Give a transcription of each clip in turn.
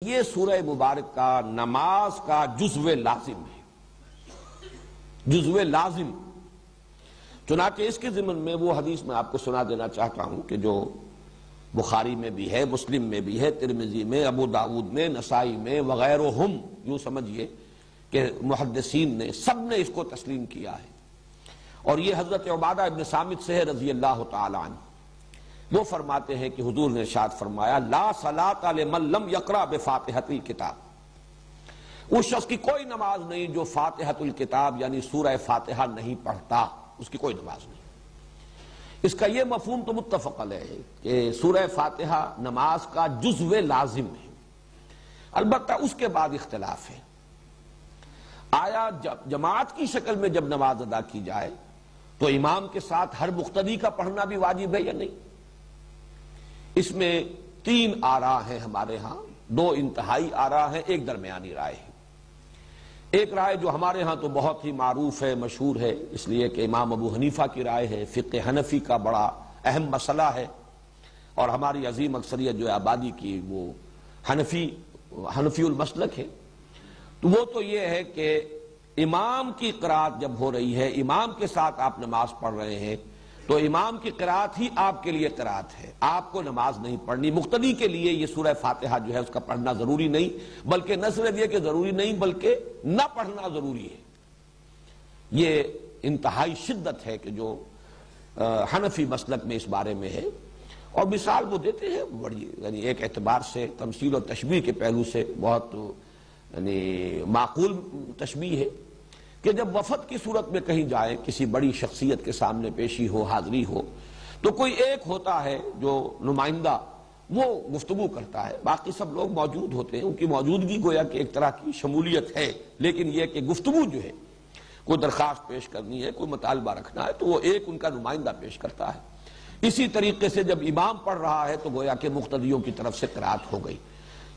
یہ سورہ مبارک کا نماز کا جزو لازم ہے، جزو لازم۔ چنانچہ اس کے ضمن میں وہ حدیث میں آپ کو سنا دینا چاہتا ہوں کہ جو بخاری میں بھی ہے، مسلم میں بھی ہے، ترمذی میں، ابو داؤد میں، نسائی میں وغیرہم، یوں سمجھیے کہ محدثین نے سب نے اس کو تسلیم کیا ہے۔ اور یہ حضرت عبادہ ابن صامت سے ہے رضی اللہ تعالی عنہ۔ وہ فرماتے ہیں کہ حضور نے ارشاد فرمایا لا صلاۃ لمن لم یقرأ بفاتحۃ الکتاب، اس شخص کی کوئی نماز نہیں جو فاتحۃ الکتاب یعنی سورہ فاتحہ نہیں پڑھتا، اس کی کوئی نماز نہیں۔ اس کا یہ مفہوم تو متفق علیہ ہے کہ سورہ فاتحہ نماز کا جزو لازم ہے۔ البتہ اس کے بعد اختلاف ہے، آیا جماعت کی شکل میں جب نماز ادا کی جائے تو امام کے ساتھ ہر مقتدی کا پڑھنا بھی واجب ہے یا نہیں؟ اس میں تین آراء ہیں ہمارے ہاں، دو انتہائی آراء ہیں، ایک درمیانی رائے ہے۔ ایک رائے جو ہمارے ہاں تو بہت ہی معروف ہے، مشہور ہے، اس لیے کہ امام ابو حنیفہ کی رائے ہے، فقہ حنفی کا بڑا اہم مسئلہ ہے، اور ہماری عظیم اکثریت جو ہے آبادی کی وہ حنفی المسلک ہے۔ تو وہ تو یہ ہے کہ امام کی قرات جب ہو رہی ہے، امام کے ساتھ آپ نماز پڑھ رہے ہیں تو امام کی قرات ہی آپ کے لیے قرات ہے، آپ کو نماز نہیں پڑھنی۔ مقتدی کے لیے یہ سورہ فاتحہ جو ہے اس کا پڑھنا ضروری نہیں، بلکہ نہ صرف یہ کہ ضروری نہیں بلکہ نہ پڑھنا ضروری ہے۔ یہ انتہائی شدت ہے کہ جو حنفی مسلک میں اس بارے میں ہے، اور مثال وہ دیتے ہیں بڑی، یعنی ایک اعتبار سے تمثیل و تشبیہ کے پہلو سے بہت یعنی معقول تشبیہ ہے کہ جب وفد کی صورت میں کہیں جائے، کسی بڑی شخصیت کے سامنے پیشی ہو، حاضری ہو، تو کوئی ایک ہوتا ہے جو نمائندہ، وہ گفتگو کرتا ہے، باقی سب لوگ موجود ہوتے ہیں، ان کی موجودگی گویا کہ ایک طرح کی شمولیت ہے، لیکن یہ کہ گفتگو جو ہے، کوئی درخواست پیش کرنی ہے، کوئی مطالبہ رکھنا ہے، تو وہ ایک ان کا نمائندہ پیش کرتا ہے۔ اسی طریقے سے جب امام پڑھ رہا ہے تو گویا کہ مقتدیوں کی طرف سے قرات ہو گئی۔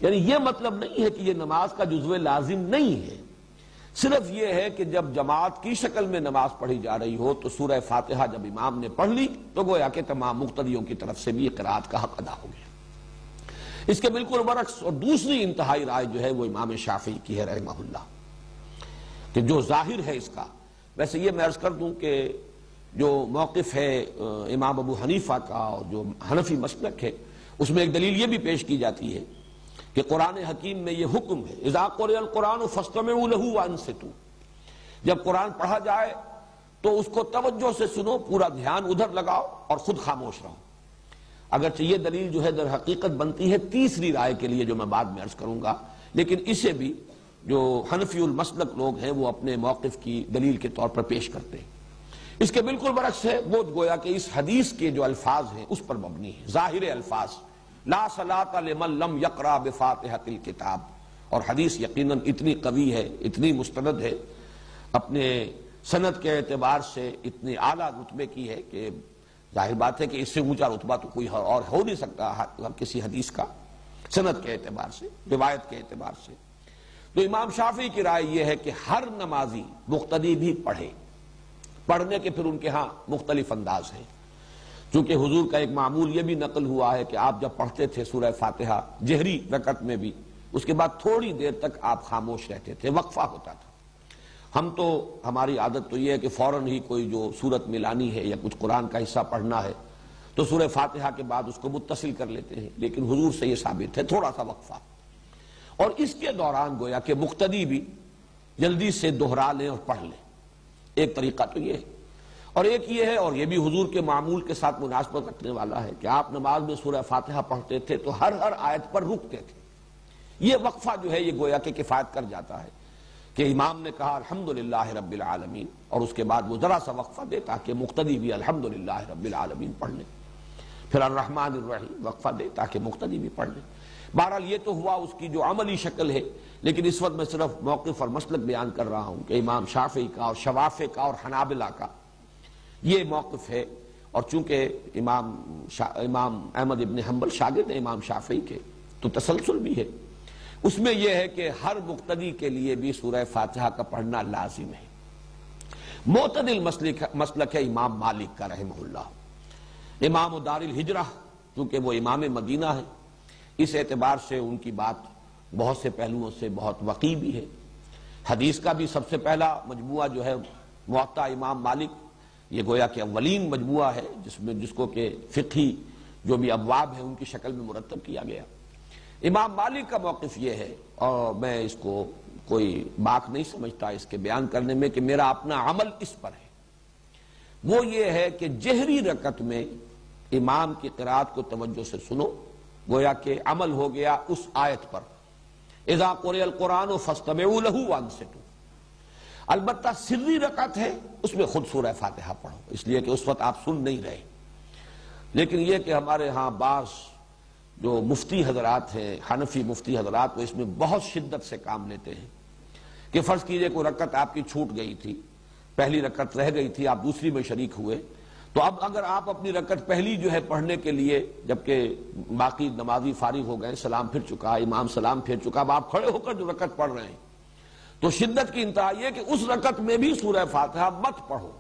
یعنی یہ مطلب نہیں ہے کہ یہ نماز کا جزو لازم نہیں ہے، صرف یہ ہے کہ جب جماعت کی شکل میں نماز پڑھی جا رہی ہو تو سورہ فاتحہ جب امام نے پڑھ لی تو گویا کہ تمام مقتدیوں کی طرف سے بھی قرات کا حق ادا ہو گیا۔ اس کے بالکل برعکس اور دوسری انتہائی رائے جو ہے وہ امام شافعی کی ہے رحمہ اللہ، کہ جو ظاہر ہے اس کا، ویسے یہ میں عرض کر دوں کہ جو موقف ہے امام ابو حنیفہ کا اور جو حنفی مسلک ہے، اس میں ایک دلیل یہ بھی پیش کی جاتی ہے کہ قرآن حکیم میں یہ حکم ہے اذا قرئ القرآن فاستمعوا له وانصتوا، جب قرآن پڑھا جائے تو اس کو توجہ سے سنو، پورا دھیان ادھر لگاؤ اور خود خاموش رہو۔ اگرچہ یہ دلیل جو ہے در حقیقت بنتی ہے تیسری رائے کے لیے جو میں بعد میں عرض کروں گا، لیکن اسے بھی جو حنفی المسلک لوگ ہیں وہ اپنے موقف کی دلیل کے طور پر پیش کرتے ہیں۔ اس کے بالکل برعکس ہے، وہ گویا کہ اس حدیث کے جو الفاظ ہیں اس پر مبنی ہے، ظاہر الفاظ لا صلاۃ لمن لم یقرأ بفاتحۃ الکتاب، اور حدیث یقیناً اتنی قوی ہے، اتنی مستند ہے، اپنے سند کے اعتبار سے اتنی اعلیٰ رتبے کی ہے کہ ظاہر بات ہے کہ اس سے اونچا رتبہ تو کوئی اور ہو نہیں سکتا کسی حدیث کا، سند کے اعتبار سے، روایت کے اعتبار سے۔ تو امام شافعی کی رائے یہ ہے کہ ہر نمازی مقتدی بھی پڑھے، پڑھنے کے پھر ان کے ہاں مختلف انداز ہیں، چونکہ حضور کا ایک معمول یہ بھی نقل ہوا ہے کہ آپ جب پڑھتے تھے سورہ فاتحہ جہری رکعت میں بھی، اس کے بعد تھوڑی دیر تک آپ خاموش رہتے تھے، وقفہ ہوتا تھا۔ ہم تو ہماری عادت تو یہ ہے کہ فوراً ہی کوئی جو سورت ملانی ہے یا کچھ قرآن کا حصہ پڑھنا ہے تو سورہ فاتحہ کے بعد اس کو متصل کر لیتے ہیں، لیکن حضور سے یہ ثابت ہے تھوڑا سا وقفہ، اور اس کے دوران گویا کہ مقتدی بھی جلدی سے دہرا لیں اور پڑھ لیں۔ ایک طریقہ تو یہ ہے، اور ایک یہ ہے، اور یہ بھی حضور کے معمول کے ساتھ مناسبت رکھنے والا ہے کہ آپ نماز میں سورہ فاتحہ پڑھتے تھے تو ہر آیت پر رکتے تھے۔ یہ وقفہ جو ہے یہ گویا کہ کفایت کر جاتا ہے کہ امام نے کہا الحمدللہ رب العالمین، اور اس کے بعد وہ ذرا سا وقفہ دے تاکہ مقتدی بھی الحمدللہ رب العالمین پڑھ لیں، پھر الرحمن الرحیم وقفہ دے تاکہ مقتدی بھی پڑھ لیں۔ بہرحال یہ تو ہوا اس کی جو عملی شکل ہے، لیکن اس وقت میں صرف موقف اور مسلک بیان کر رہا ہوں کہ امام شافعی کا اور شوافع کا اور حنابلہ کا یہ موقف ہے، اور چونکہ امام احمد ابن حنبل شاگرد ہیں امام شافعی کے، تو تسلسل بھی ہے اس میں۔ یہ ہے کہ ہر مقتدی کے لیے بھی سورہ فاتحہ کا پڑھنا لازم ہے۔ معتدل مسلک ہے امام مالک کا رحمہ اللہ، امام دار الہجرہ، چونکہ وہ امام مدینہ ہے، اس اعتبار سے ان کی بات بہت سے پہلوؤں سے بہت وقی بھی ہے۔ حدیث کا بھی سب سے پہلا مجموعہ جو ہے موطا امام مالک، یہ گویا کہ اولین مجموعہ ہے جس کو کہ فقہی جو بھی ابواب ہیں ان کی شکل میں مرتب کیا گیا۔ امام مالک کا موقف یہ ہے، اور میں اس کو کوئی باک نہیں سمجھتا اس کے بیان کرنے میں کہ میرا اپنا عمل اس پر ہے، وہ یہ ہے کہ جہری رکعت میں امام کی قرات کو توجہ سے سنو، گویا کہ عمل ہو گیا اس آیت پر، اذا قرئ القرآن فاستمعوا له وانصتوا۔ البتہ سری رکعت ہے، اس میں خود سورہ فاتحہ پڑھو، اس لیے کہ اس وقت آپ سن نہیں رہے۔ لیکن یہ کہ ہمارے ہاں بعض جو مفتی حضرات ہیں، حنفی مفتی حضرات، وہ اس میں بہت شدت سے کام لیتے ہیں کہ فرض کیجئے کوئی رکعت آپ کی چھوٹ گئی تھی، پہلی رکعت رہ گئی تھی، آپ دوسری میں شریک ہوئے، تو اب اگر آپ اپنی رکعت پہلی جو ہے پڑھنے کے لیے، جبکہ باقی نمازی فارغ ہو گئے، سلام پھر چکا، امام سلام پھر چکا، اب آپ کھڑے ہو کر جو رکعت پڑھ رہے ہیں، تو شدت کی انتہا یہ کہ اس رکعت میں بھی سورہ فاتحہ مت پڑھو،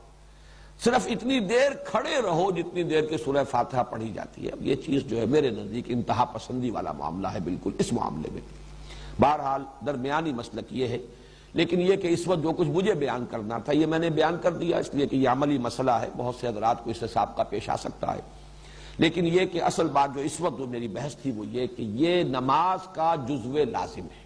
صرف اتنی دیر کھڑے رہو جتنی دیر کے سورہ فاتحہ پڑھی جاتی ہے۔ اب یہ چیز جو ہے میرے نزدیک انتہا پسندی والا معاملہ ہے بالکل اس معاملے میں۔ بہرحال درمیانی مسلک یہ ہے، لیکن یہ کہ اس وقت جو کچھ مجھے بیان کرنا تھا یہ میں نے بیان کر دیا، اس لیے کہ یہ عملی مسئلہ ہے، بہت سے حضرات کو اس سے سابقہ پیش آ سکتا ہے، لیکن یہ کہ اصل بات جو اس وقت جو میری بحث تھی وہ یہ کہ یہ نماز کا جزو لازم ہے۔